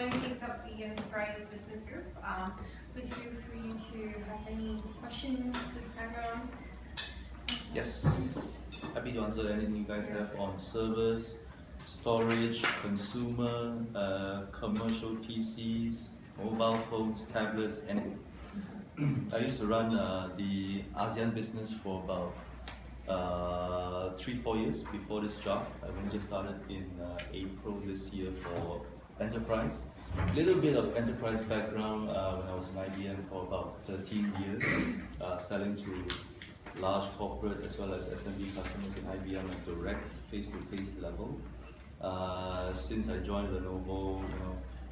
Meng heads up the Enterprise Business Group. Please feel free to have any questions this time around. Yes, happy to answer anything you guys have on servers, storage, consumer, commercial PCs, mobile phones, tablets, anything. I used to run the ASEAN business for about 3-4 years before this job. I only just started in April this year for enterprise. A little bit of enterprise background when I was in IBM for about 13 years, selling to large corporate as well as SMB customers in IBM at direct face-to-face level. Since I joined Lenovo,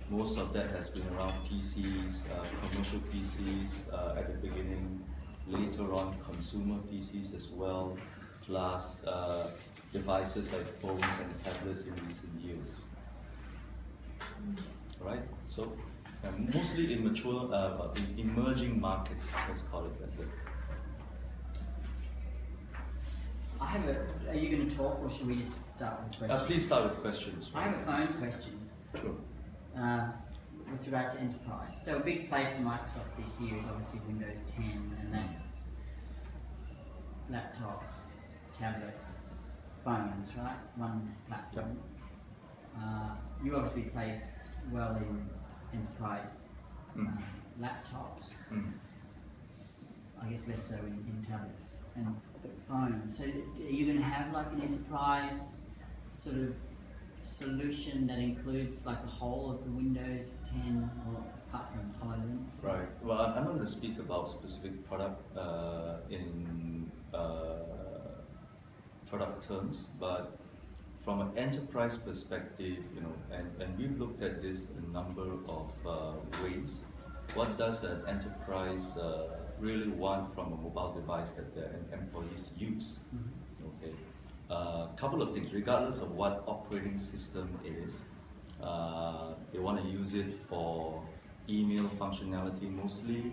most of that has been around PCs, commercial PCs at the beginning, later on consumer PCs as well, plus devices like phones and tablets in recent years. Right? So mostly in mature, in emerging markets, let's call it that. Are you going to talk, or should we just start with questions? Please start with questions. I have a phone question. Sure. With regard to enterprise. So a big play for Microsoft this year is obviously Windows 10, and that's laptops, tablets, phones, right? One platform. You obviously played well in enterprise laptops. I guess less so in tablets and phones. So are you going to have like an enterprise sort of solution that includes like the whole of the Windows 10, or apart from HoloLens? Right. Well, I'm not going to speak about specific product in product terms, but from an enterprise perspective, and we've looked at this a number of ways. What does an enterprise really want from a mobile device that their employees use? Okay. Couple of things, regardless of what operating system it is. They want to use it for email functionality mostly.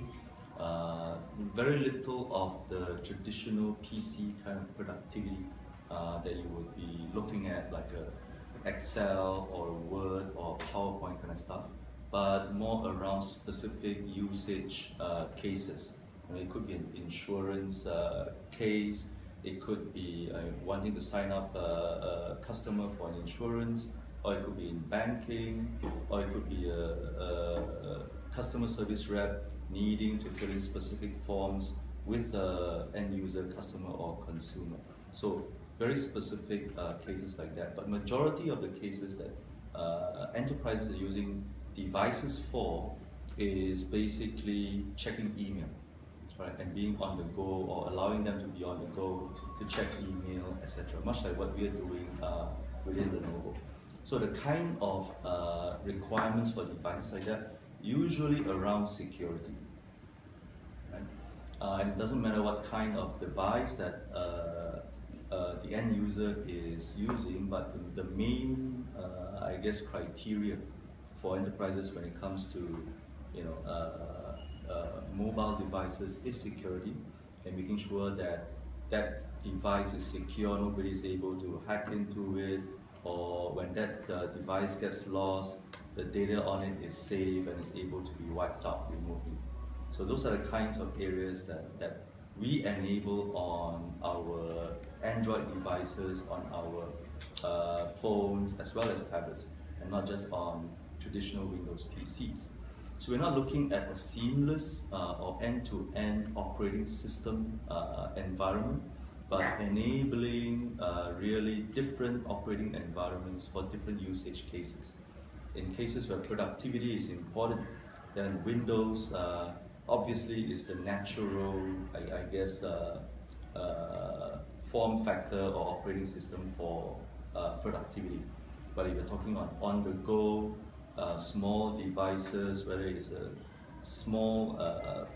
Very little of the traditional PC kind of productivity that you would be looking at, like a Excel or Word or PowerPoint kind of stuff, but more around specific usage cases. It could be an insurance case. It could be wanting to sign up a customer for an insurance, or it could be in banking, or it could be a customer service rep needing to fill in specific forms with the end user, customer or consumer. So very specific cases like that. But majority of the cases that enterprises are using devices for is basically checking email. Right, and being on the go, or allowing them to be on the go to check email, etc. Much like what we are doing within Lenovo. So the kind of requirements for devices like that, usually around security. Right? And it doesn't matter what kind of device that the end user is using, but the main, I guess, criteria for enterprises when it comes to, mobile devices is security, and making sure that that device is secure, nobody is able to hack into it, or when that device gets lost, the data on it is safe and is able to be wiped out remotely. So those are the kinds of areas that we enable on our Android devices, on our phones, as well as tablets, and not just on traditional Windows PCs. So we're not looking at a seamless or end-to-end operating system environment, but enabling really different operating environments for different usage cases. In cases where productivity is important, then Windows obviously is the natural, I guess, form factor or operating system for productivity. But if you're talking on the go, small devices, whether it's a small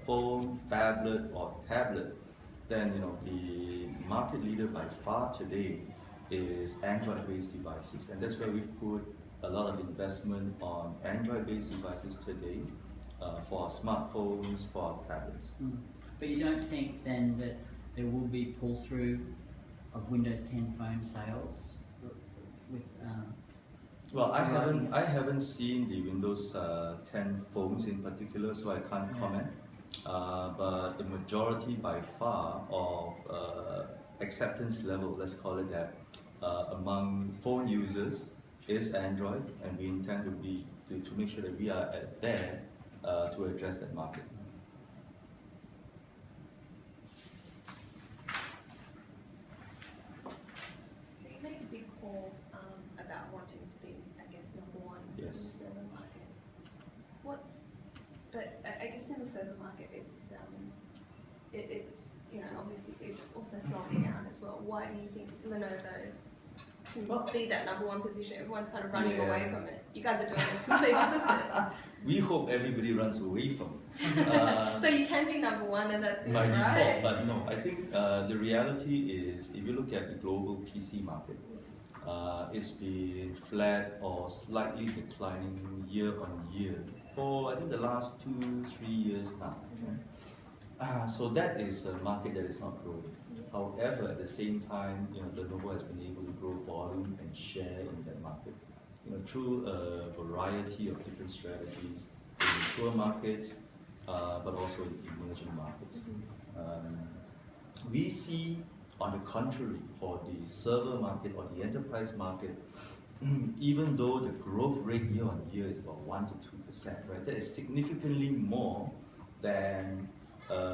phone, phablet, or tablet, then the market leader by far today is Android-based devices, and that's where we've put a lot of investment on Android-based devices today for our smartphones, for our tablets. But you don't think then that there will be pull-through of Windows 10 phone sales with Well, I haven't seen the Windows 10 phones in particular, so I can't comment. But the majority by far of acceptance level, let's call it that, among phone users is Android, and we intend to make sure that we are there to address that market. So you made a big call about wanting to be, I guess, #1 in the server market. But I guess in the server market, it's obviously it's also slowing down as well. Why do you think Lenovo can be that #1 position? Everyone's kind of running away from it. You guys are doing the complete opposite. We hope everybody runs away from it. So you can be #1 and that's it, by right? default, but no, I think the reality is, if you look at the global PC market, it's been flat or slightly declining year on year for I think the last 2-3 years now. So that is a market that is not growing. However, at the same time, Lenovo has been able to grow volume and share in that market, through a variety of different strategies in mature markets, but also in emerging markets. We see, on the contrary, for the server market or the enterprise market, even though the growth rate year on year is about 1 to 2%, right? That is significantly more than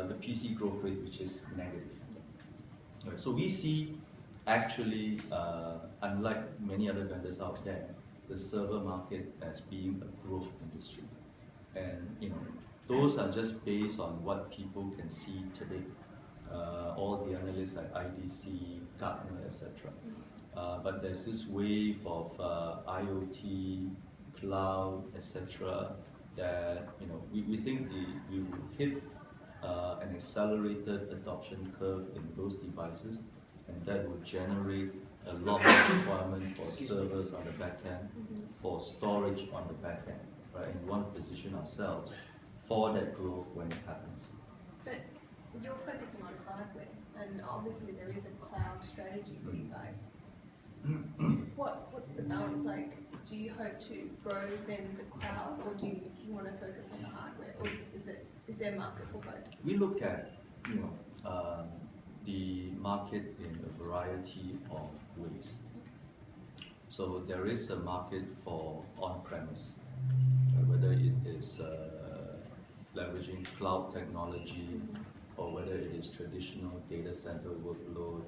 the PC growth rate, which is negative. Right? So we see, actually, unlike many other vendors out there, the server market as being a growth industry, and those are just based on what people can see today. All the analysts like IDC, Gartner, etc. But there's this wave of IoT, cloud, etc. that we think we will hit an accelerated adoption curve in those devices, and that will generate a lot of requirement for servers on the back end, for storage on the back end, right? And we want to position ourselves for that growth when it happens. But you're focusing on hardware, and obviously there is a cloud strategy for you guys. What's the balance like? Do you hope to grow then the cloud, or do you want to focus on the hardware, or is there a market for both? We look at the market in a variety of ways. So there is a market for on-premise, whether it is leveraging cloud technology, or whether it is traditional data center workload,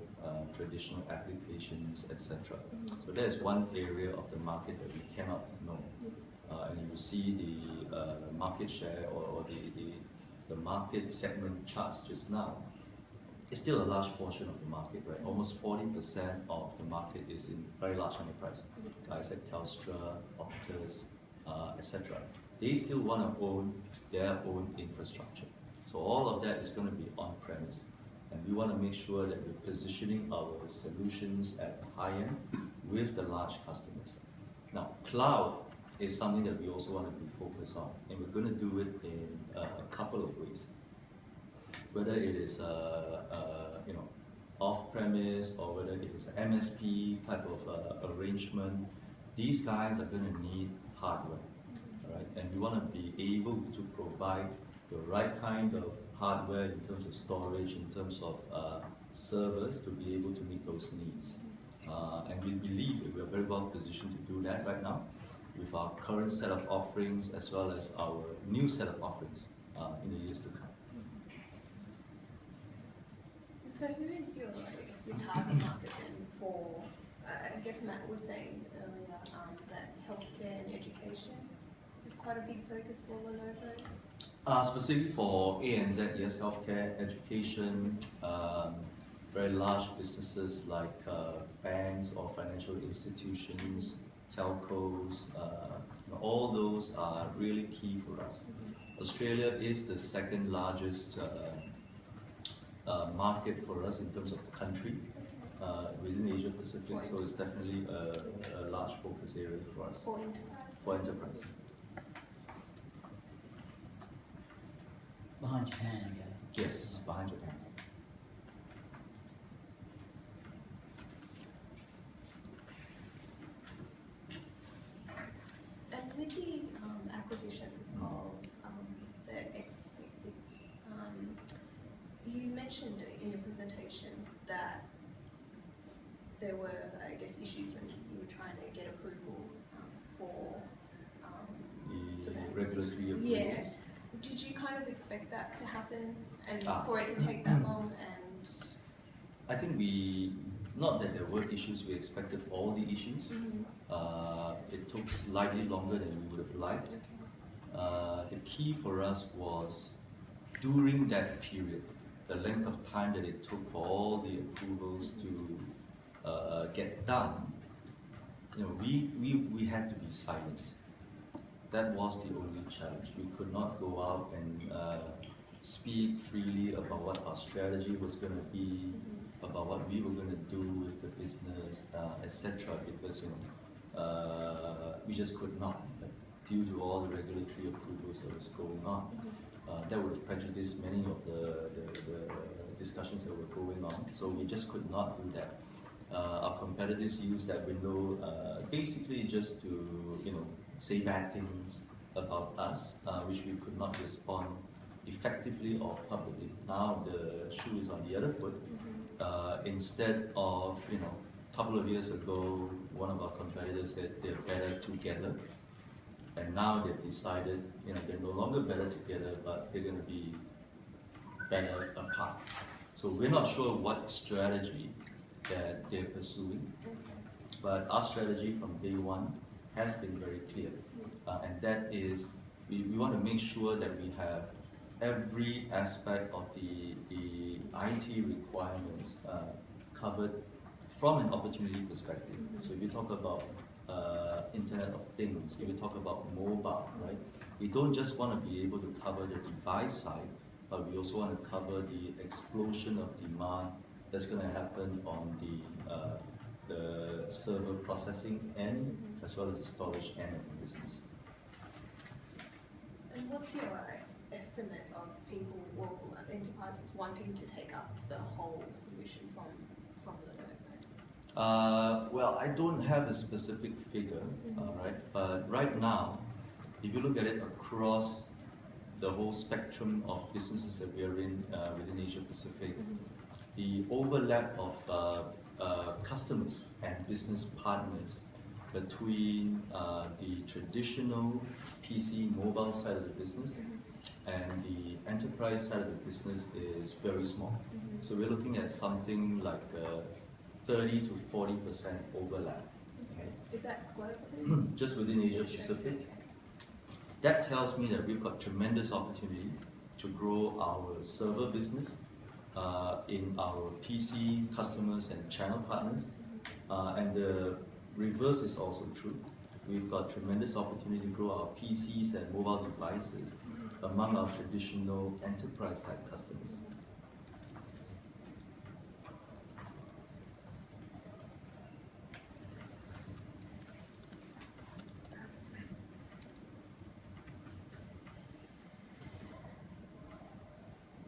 traditional applications, etc. So that is one area of the market that we cannot know. And you see the market share or the market segment charts just now. It's still a large portion of the market, right? Almost 40% of the market is in very large enterprise. Guys like Telstra, Optus, etc. They still want to own their own infrastructure. So all of that is going to be on-premise. And we want to make sure that we're positioning our solutions at the high end with the large customers. Now, cloud is something that we also want to be focused on. And we're going to do it in a couple of ways. Whether it is off-premise or whether it is an MSP type of arrangement, these guys are going to need hardware, right? And we want to be able to provide the right kind of hardware in terms of storage, in terms of servers, to be able to meet those needs. And we believe that we are very well positioned to do that right now with our current set of offerings as well as our new set of offerings in the years to come. So who is your target market then for, I guess Matt was saying earlier that healthcare and education is quite a big focus for Lenovo? Specifically for ANZ, yes, healthcare, education, very large businesses like banks or financial institutions, telcos, all those are really key for us. Australia is the second largest market for us in terms of country within Asia Pacific, so it's definitely a large focus area for us. For enterprise. Behind Japan again. Yes, behind Japan. mentioned in your presentation that there were, I guess, issues when you were trying to get approval for The that. regulatory approvals. Yeah. Did you kind of expect that to happen and Ah. for it to take that long? And I think not that there were issues, we expected all the issues. It took slightly longer than we would have liked. The key for us was during that period, the length of time that it took for all the approvals to get done. You know, we had to be silent. That was the only challenge. We could not go out and speak freely about what our strategy was going to be, about what we were going to do with the business, etc. Because we just could not, due to all the regulatory approvals that was going on. That would have prejudiced many of the discussions that were going on. So we just could not do that. Our competitors use that window basically just to say bad things about us, which we could not respond effectively or publicly. Now the shoe is on the other foot. Instead of a couple of years ago, one of our competitors said they're better together, and now they've decided they're no longer better together, but they're going to be better apart. So we're not sure what strategy that they're pursuing, but our strategy from day one has been very clear, and that is we want to make sure that we have every aspect of the IT requirements covered from an opportunity perspective. So if you talk about Internet of Things, if you talk about mobile, right? We don't just want to be able to cover the device side, but we also want to cover the explosion of demand that's going to happen on the server processing end as well as the storage end of the business. And what's your estimate of people or enterprises wanting to take up the whole solution from Lenovo? Well, I don't have a specific figure, right? But right now, if you look at it across the whole spectrum of businesses that we are in within Asia Pacific, the overlap of customers and business partners between the traditional PC mobile side of the business and the enterprise side of the business is very small. So we're looking at something like 30 to 40% overlap. Okay? Is that globally? Just within Asia Pacific. That tells me that we've got tremendous opportunity to grow our server business in our PC customers and channel partners, and the reverse is also true. We've got tremendous opportunity to grow our PCs and mobile devices among our traditional enterprise type customers.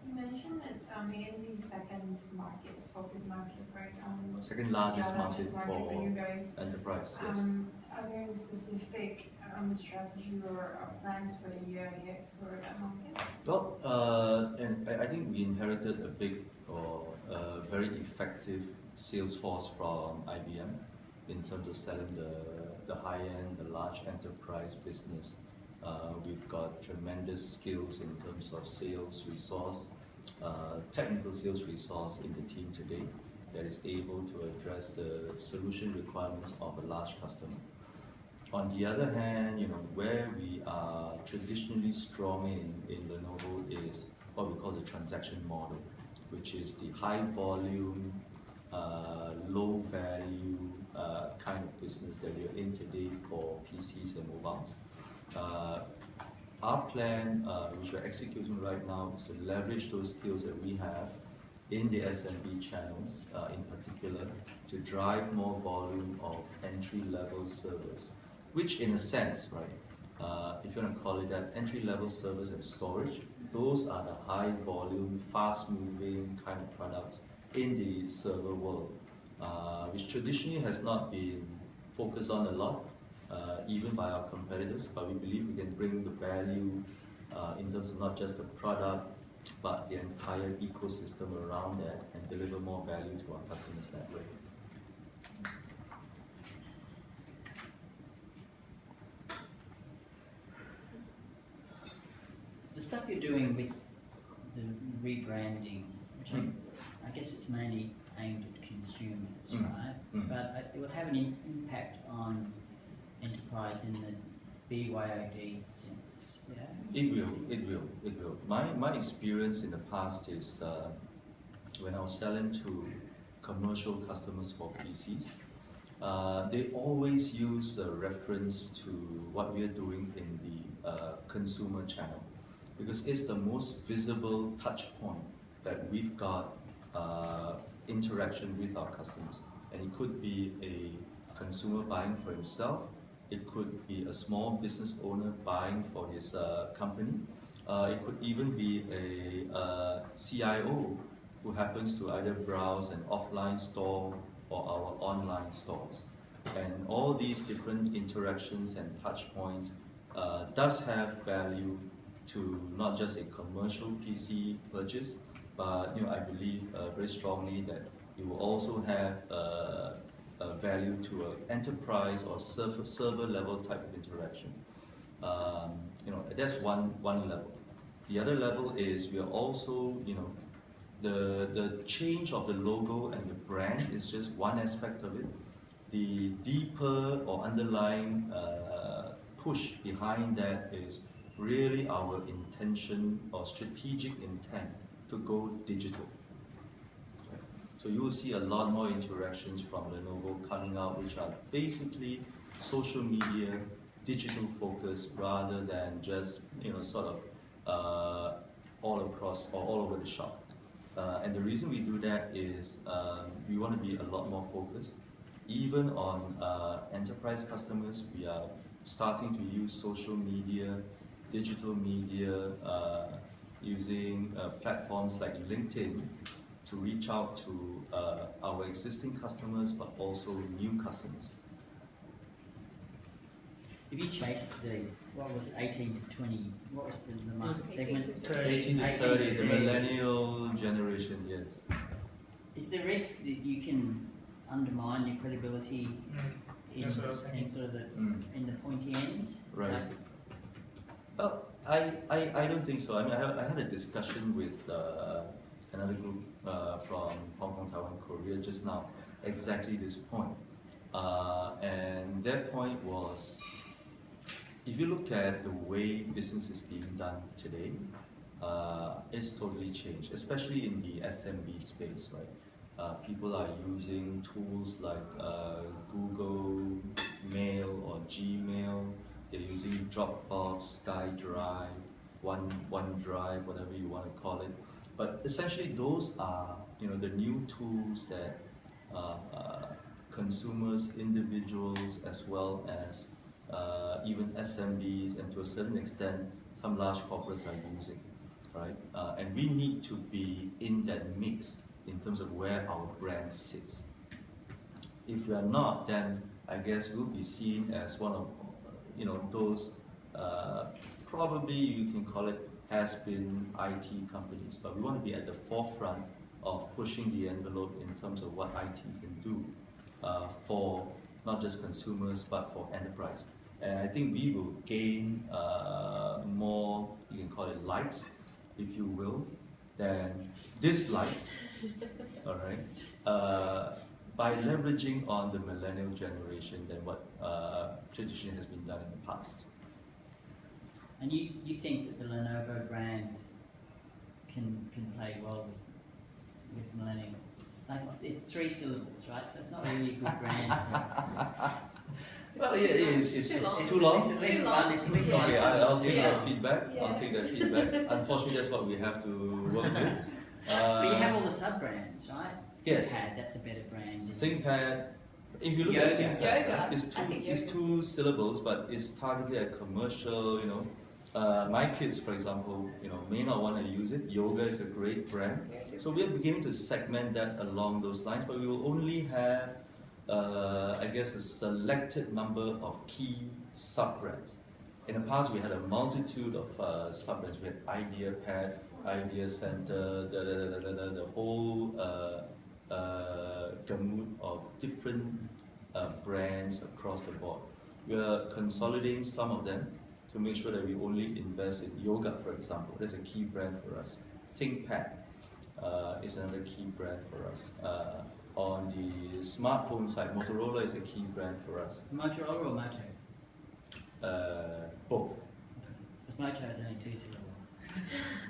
You mentioned that ANZ's second market, focus market, right? Second largest market for you guys. Enterprise, yes. Are there any specific strategy or plans for the year ahead for that market? Well, and I think we inherited a big or very effective sales force from IBM in terms of selling the high-end, the large enterprise business. We've got tremendous skills in terms of sales resource, technical sales resource in the team today that is able to address the solution requirements of a large customer. On the other hand, where we are traditionally strong in Lenovo is what we call the transaction model, which is the high volume, low value kind of business that we are in today for PCs and mobiles. Our plan, which we're executing right now, is to leverage those skills that we have in the SMB channels, in particular, to drive more volume of entry-level servers, which in a sense, right, if you want to call it that, entry-level servers and storage, those are the high-volume, fast-moving kind of products in the server world, which traditionally has not been focused on a lot, even by our competitors, but we believe we can bring the value in terms of not just the product, but the entire ecosystem around that and deliver more value to our customers that way. The stuff you're doing with the rebranding, which I guess it's mainly aimed at consumers, right? But it will have an impact on enterprise in the BYOD sense, yeah? It will. My experience in the past is when I was selling to commercial customers for PCs, they always use a reference to what we are doing in the consumer channel, because it's the most visible touch point that we've got interaction with our customers. And it could be a consumer buying for himself, it could be a small business owner buying for his company, it could even be a CIO who happens to either browse an offline store or our online stores. And all these different interactions and touch points does have value to not just a commercial PC purchase, but I believe very strongly that it will also have a value to an enterprise or server level type of interaction. That's one level. The other level is we are also, the change of the logo and the brand is just one aspect of it. The deeper or underlying push behind that is really our intention or strategic intent to go digital. So you will see a lot more interactions from Lenovo coming out, which are basically social media, digital focus, rather than just sort of all across or all over the shop. And the reason we do that is we want to be a lot more focused. Even on enterprise customers, we are starting to use social media, digital media, using platforms like LinkedIn to reach out to our existing customers, but also new customers. If you chase the, what was it, 18 to 20, what was the market segment? 18 to 30, the millennial generation, yes. Is there risk that you can undermine your credibility in sort of the pointy end? Right. Well, I don't think so. I mean, I had a discussion with another group from Hong Kong, Taiwan, Korea just now, exactly this point. And their point was, if you look at the way business is being done today, it's totally changed, especially in the SMB space, right? People are using tools like Google Mail or Gmail. They're using Dropbox, SkyDrive, OneDrive, whatever you want to call it. But essentially, those are the new tools that consumers, individuals, as well as even SMBs, and to a certain extent, some large corporates are using, right? And we need to be in that mix in terms of where our brand sits. If we are not, then I guess we'll be seen as one of those probably you can call it has-been IT companies, but we want to be at the forefront of pushing the envelope in terms of what IT can do for not just consumers but for enterprise. And I think we will gain more, you can call it likes, if you will, than dislikes, all right, by leveraging on the millennial generation than what traditionally has been done in the past. And you think that the Lenovo brand can play well with millennials? Like it's 3 syllables, right? So it's not really a good brand. Well, yeah, it's too long. It's too long. Okay, I'll take that feedback. Yeah. I'll take that feedback. Unfortunately, that's what we have to work with. But you have all the sub-brands, right? Yes. ThinkPad, that's a better brand. ThinkPad. If you look at ThinkPad, it's 2 syllables, but it's targeted at commercial. My kids, for example, may not want to use it. Yoga is a great brand, so we are beginning to segment that along those lines. But we will only have, I guess, a selected number of key sub brands. In the past, we had a multitude of sub brands. We had IdeaPad, idea center, the whole gamut of different brands across the board. We are consolidating some of them to make sure that we only invest in yoga, for example. That's a key brand for us. ThinkPad is another key brand for us. On the smartphone side, Motorola is a key brand for us. Motorola or Moto? Both. Because Moto has only 2 syllables.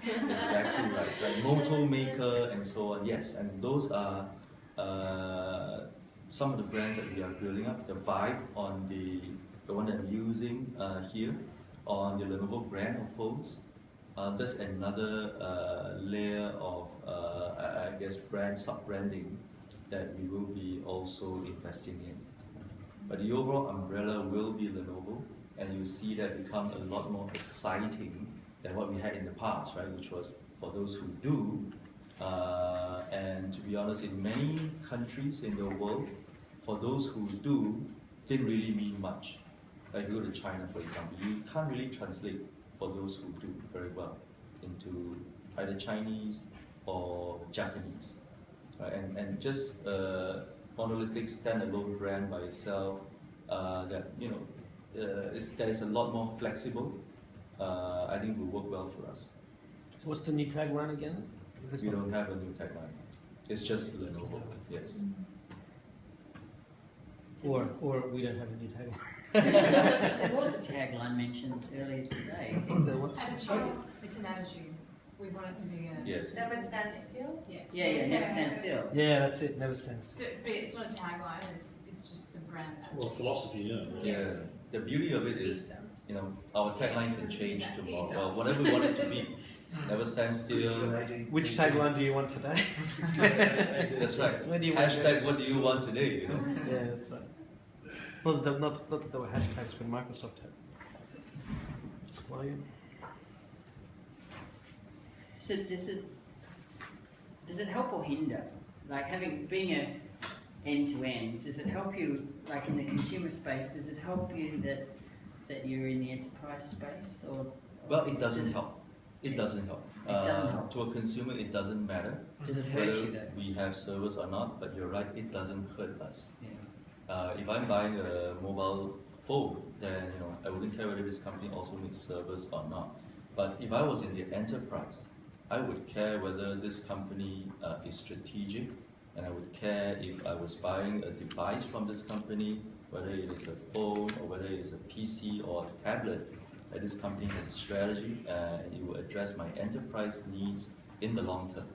Exactly right. Like Moto Maker and so on. Yes, and those are some of the brands that we are building up. The Vibe on the one that I'm using here on the Lenovo brand of phones. That's another layer of I guess brand sub-branding that we will be also investing in. But the overall umbrella will be Lenovo, and you see that become a lot more exciting than what we had in the past, right? Which was for those who do. And to be honest, in many countries in the world, for those who do, didn't really mean much. Like you go to China, for example, you can't really translate for those who do very well into either Chinese or Japanese. Right? And just a monolithic standalone brand by itself that that is a lot more flexible. I think will work well for us. So what's the new tagline again? We don't have a new tagline. It's just Lenovo. Yes. Or we don't have a new tagline. There was a tagline mentioned earlier today. I think there was. Attitude. It's an attitude. We want it to be a... Yes. Never stand still? Yeah, never stand still. Yeah, that's it. Never stands. So, but it's not a tagline, it's just the brand attitude. Well, philosophy, yeah. Yeah. The beauty of it is, our tagline can change Exactly. tomorrow, or whatever we want it to be. Never stand still. Which tagline do you want today? That's right. Where do you want Hashtag what do you want today? Yeah, that's right. Not that there were hashtags when Microsoft had slogan. Does it help or hinder? Like being a end to end, does it help you, like in the consumer space, does it help you that you're in the enterprise space, or? Well, it doesn't help. It doesn't help. It doesn't help. To a consumer, it doesn't matter Does it hurt whether you though? we have servers or not, but you're right, it doesn't hurt us. Yeah. If I'm buying a mobile phone, then I wouldn't care whether this company also makes servers or not. But if I was in the enterprise, I would care whether this company is strategic, and I would care if I was buying a device from this company, whether it is a phone or whether it is a PC or a tablet, that this company has a strategy and it will address my enterprise needs in the long term.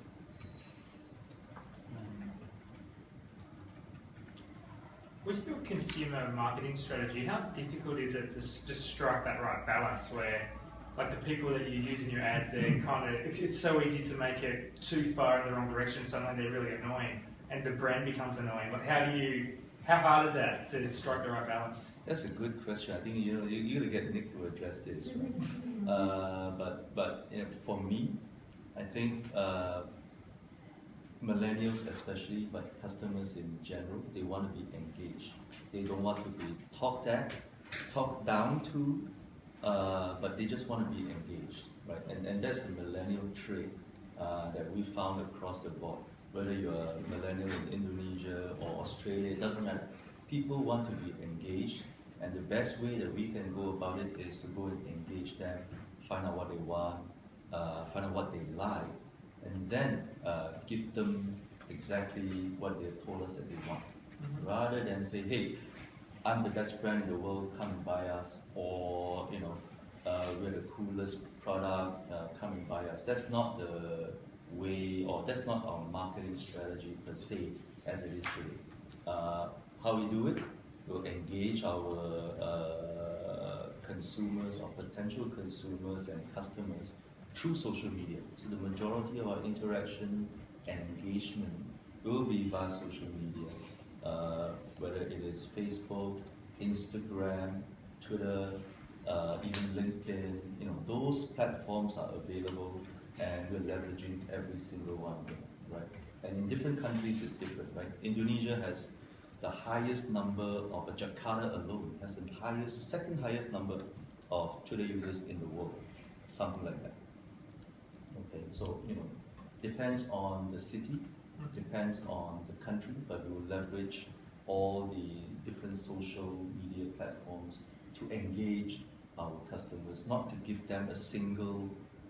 With your consumer marketing strategy, how difficult is it to just strike that right balance where, like the people that you use in your ads, it's so easy to make it too far in the wrong direction, suddenly they're really annoying, and the brand becomes annoying. Like how hard is that to strike the right balance? That's a good question. I think you're gonna get Nick to address this, right? But for me, I think millennials especially, but customers in general, they want to be engaged. They don't want to be talked down to, but they just want to be engaged, right? And that's a millennial trait that we found across the board. Whether you're a millennial in Indonesia or Australia, it doesn't matter. People want to be engaged, and the best way that we can go about it is to go and engage them, find out what they want, find out what they like, and then give them exactly what they told us that they want. Rather than say, hey, I'm the best brand in the world, come and buy us, or we're the coolest product, come and buy us. That's not the way, or that's not our marketing strategy per se as it is today. How we do it, we'll engage our consumers or potential consumers and customers through social media. So the majority of our interaction and engagement will be via social media, whether it is Facebook, Instagram, Twitter, even LinkedIn. Those platforms are available, and we're leveraging every single one of them, right? And in different countries, it's different, right? Indonesia has the highest number of Jakarta alone has the second highest number of Twitter users in the world, something like that. Okay, so depends on the city, depends on the country, but we will leverage all the different social media platforms to engage our customers, not to give them a single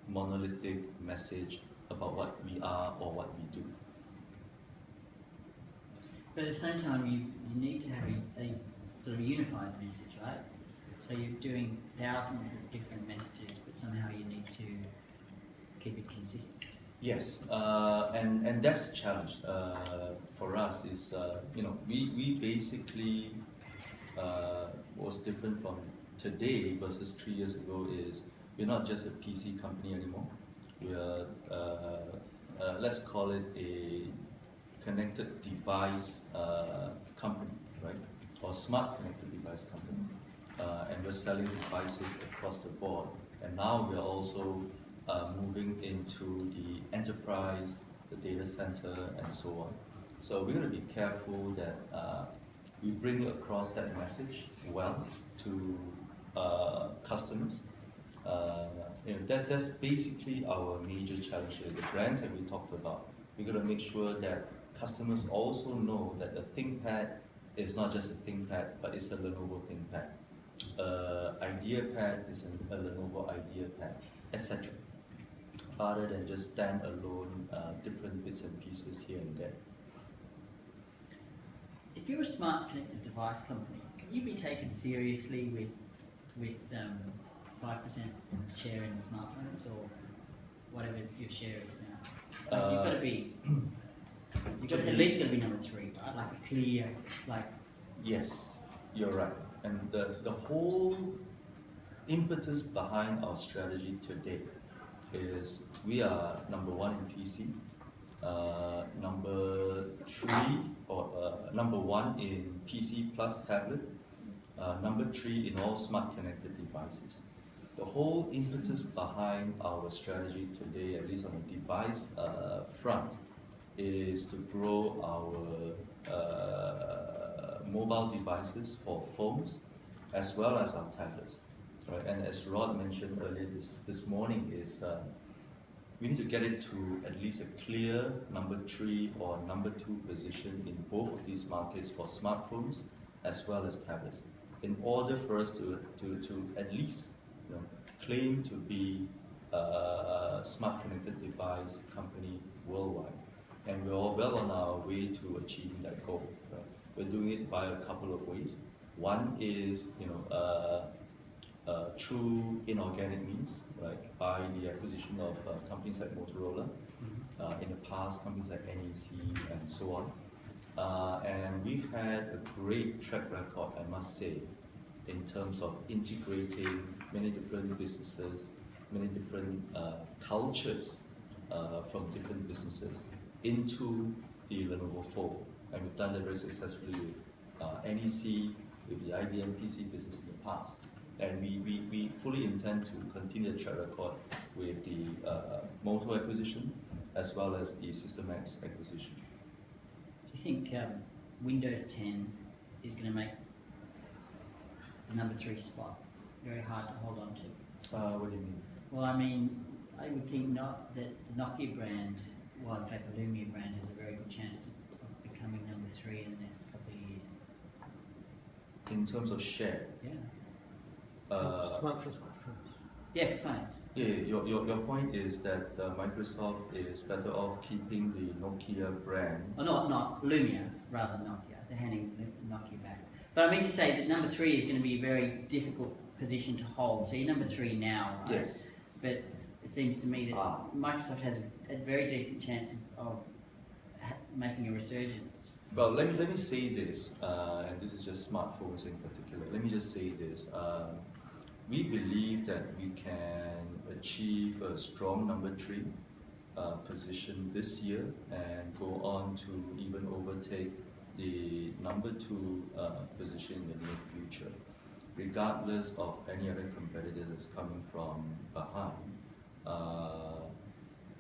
monolithic message about what we are or what we do. But at the same time, you need to have a sort of unified message, right? So you're doing thousands of different messages, but somehow you need to keep it consistent. Yes, and that's the challenge for us. Is we basically what's different from today versus 3 years ago is we're not just a PC company anymore. We are let's call it a connected device company, right? Or smart connected device company. And we're selling devices across the board. And now we're also moving into the enterprise, the data center, and so on. So we're going to be careful that we bring across that message well to customers. That's basically our major challenge here. The brands that we talked about, we're going to make sure that customers also know that the ThinkPad is not just a ThinkPad, but it's a Lenovo ThinkPad. IdeaPad is a Lenovo IdeaPad, etc. Rather than just standalone different bits and pieces here and there. If you're a smart connected device company, can you be taken seriously with 5% share in smartphones or whatever your share is now? Like you've got to be, at least got to be number 3, right? Like a clear, like. Yes, you're right. And the whole impetus behind our strategy today is we are number 1 in PC, number 3 or number 1 in PC plus tablet, number 3 in all smart connected devices. The whole impetus behind our strategy today, at least on the device front, is to grow our mobile devices for phones as well as our tablets. Right? And as Rod mentioned earlier this morning, is we need to get it to at least a clear number 3 or number 2 position in both of these markets for smartphones as well as tablets, in order for us to at least claim to be a smart connected device company worldwide. And we're all well on our way to achieving that goal. Right? We're doing it by a couple of ways. One is, through inorganic means, like by the acquisition of companies like Motorola, in the past companies like NEC and so on. And we've had a great track record, I must say, in terms of integrating many different businesses, many different cultures from different businesses into the Lenovo fold. And we've done that very successfully with NEC, with the IBM PC business in the past. And we fully intend to continue the track record with the Moto acquisition as well as the System X acquisition. Do you think Windows 10 is going to make the number 3 spot very hard to hold on to? What do you mean? Well, I mean, I would think not that the Nokia brand, well, in fact, the Lumia brand has a very good chance of becoming number 3 in the next couple of years. In terms of share? Yeah. Smartphones. Yeah, for phones. Yeah, your point is that Microsoft is better off keeping the Nokia brand. Oh, not Lumia, rather than Nokia. They're handing Nokia back. But I mean to say that number 3 is going to be a very difficult position to hold. So you're number 3 now, right? Yes. But it seems to me that Microsoft has a very decent chance of making a resurgence. Well, let me say this, and this is just smartphones in particular. Let me just say this. We believe that we can achieve a strong number 3 position this year and go on to even overtake the number 2 position in the near future, regardless of any other competitors that's coming from behind.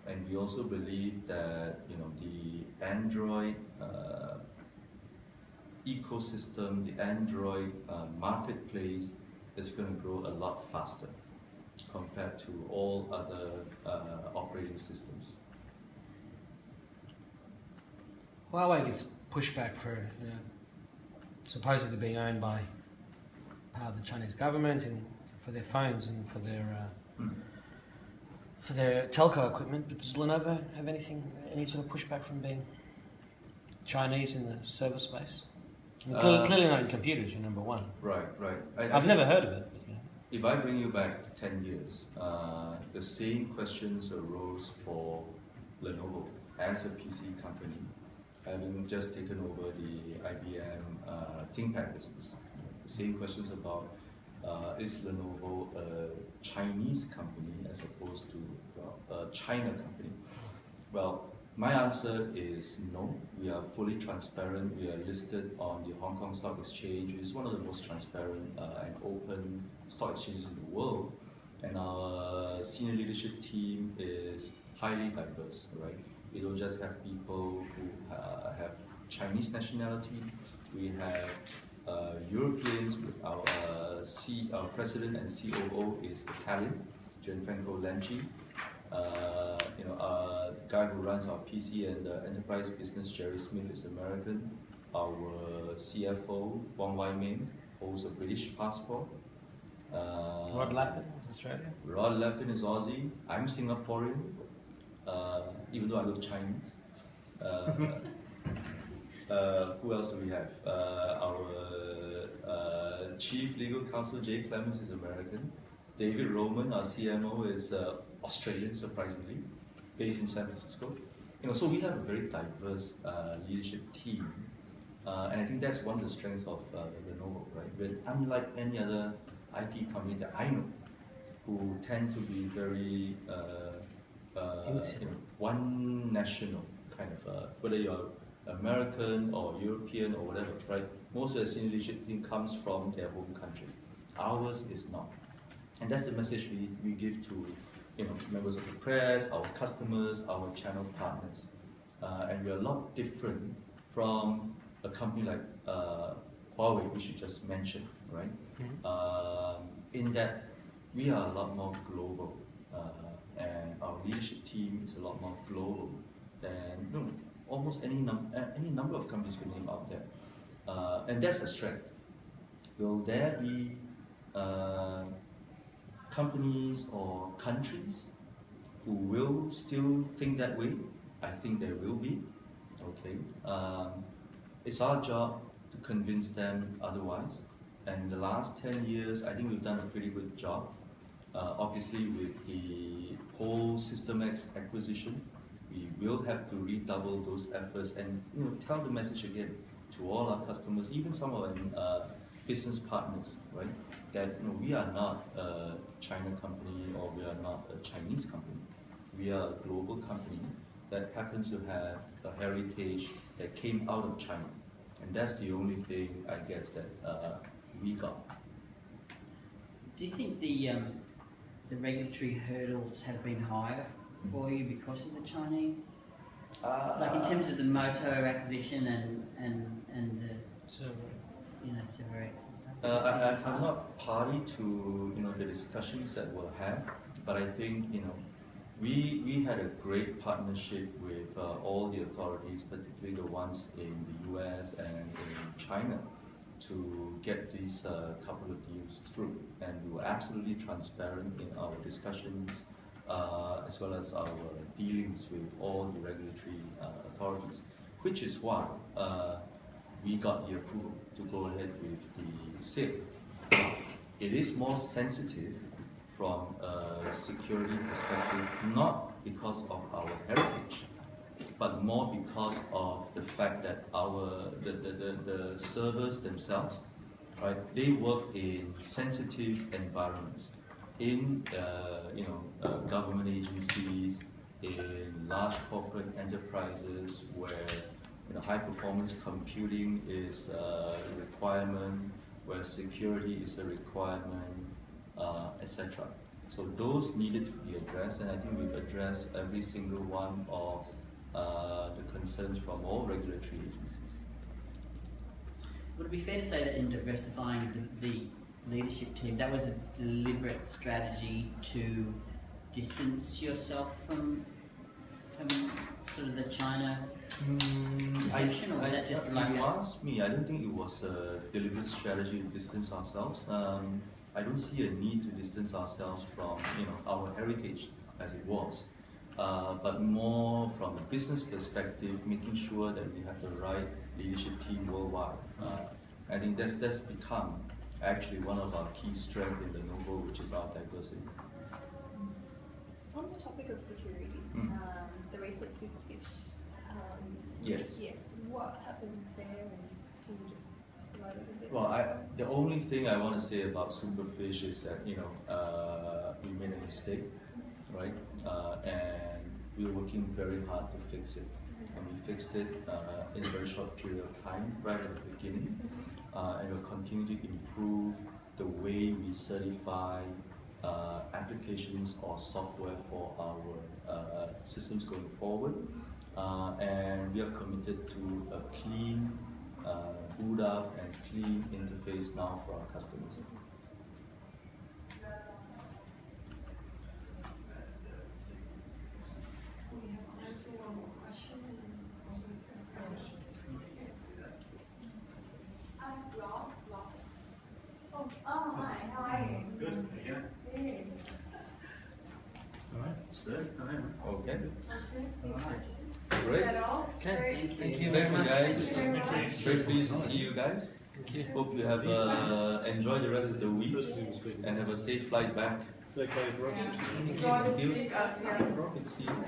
And we also believe that the Android ecosystem, the Android marketplace is going to grow a lot faster compared to all other operating systems. Huawei gets pushback for supposedly being owned by part of the Chinese government and for their phones and for their telco equipment. But does Lenovo have any sort of pushback from being Chinese in the server space? Clearly not in computers. You're number one. Right. I've never heard of it. But, If I bring you back 10 years, the same questions arose for Lenovo as a PC company, having just taken over the IBM ThinkPad business. The same questions about is Lenovo a Chinese company as opposed to a China company? Well, my answer is no. We are fully transparent. We are listed on the Hong Kong Stock Exchange, which is one of the most transparent and open stock exchanges in the world. And our senior leadership team is highly diverse, right? We don't just have people who have Chinese nationality. We have Europeans. Our president and COO is Italian, Gianfranco Lanci. The guy who runs our PC and enterprise business, Jerry Smith, is American. Our CFO, Wong Wai Ming, holds a British passport. Rod Lappin is Australian. Rod Lappin is Aussie. I'm Singaporean, even though I look Chinese. Who else do we have? Our chief legal counsel, Jay Clemens, is American. David Roman, our CMO, is Australian, surprisingly, based in San Francisco. So we have a very diverse leadership team, and I think that's one of the strengths of Lenovo, right? But unlike any other IT company that I know, who tend to be very one national kind of, whether you're American or European or whatever, right? Most of the senior leadership team comes from their home country. Ours is not. And that's the message we give to members of the press, our customers, our channel partners. And we're a lot different from a company like Huawei, which you just mentioned, right? In that we are a lot more global, and our leadership team is a lot more global than almost any number of companies we name out there. And that's a strength. Will there be companies or countries who will still think that way? I think there will be. Okay, it's our job to convince them otherwise. And in the last 10 years, I think we've done a pretty good job. Obviously, with the whole System X acquisition, we will have to redouble those efforts and tell the message again to all our customers, even some of our business partners, right? That we are not a China company or we are not a Chinese company. We are a global company that happens to have a heritage that came out of China, and that's the only thing I guess that we got. Do you think the regulatory hurdles have been higher for you because of the Chinese? Like in terms of the Moto acquisition and the Server X and stuff? I'm not party to the discussions that we'll have, but I think we had a great partnership with all the authorities, particularly the ones in the US and in China, to get these couple of deals through, and we were absolutely transparent in our discussions as well as our dealings with all the regulatory authorities, which is why we got the approval to go ahead with the sale. It is more sensitive from a security perspective, not because of our heritage, but more because of the fact that the servers themselves, right? They work in sensitive environments, in government agencies, in large corporate enterprises where high performance computing is a requirement, where security is a requirement, etc. So those needed to be addressed, and I think we've addressed every single one of the concerns from all regulatory agencies. Would it be fair to say that in diversifying the leadership team, that was a deliberate strategy to distance yourself from sort of the China perception, or was that just like you a... asked me, I don't think it was a deliberate strategy to distance ourselves. I don't see a need to distance ourselves from our heritage as it was, but more from a business perspective, making sure that we have the right leadership team worldwide. I think that's become actually one of our key strengths in Lenovo, which is our diversity. On the topic of security, the race at Superfish. Yes. Yes. What happened there, and can you just provide a little bit? Well, the only thing I want to say about Superfish is that we made a mistake, right? And we were working very hard to fix it, and we fixed it in a very short period of time, right at the beginning, and we'll continue to improve the way we certify applications or software for our systems going forward, and we are committed to a clean boot up and clean interface now for our customers. We have time for one more question. Oh, hi, how are you? Good, yeah. Good. All right, stay. Okay, Alright. Is great. that all? Okay. Great. Thank you very much. guys. Thank you very much. Very pleased to see you guys. Thank you. Hope you have enjoyed the rest of the week and have a safe flight back. Okay, Ross. Yeah. Enjoy the sleep up here. See you.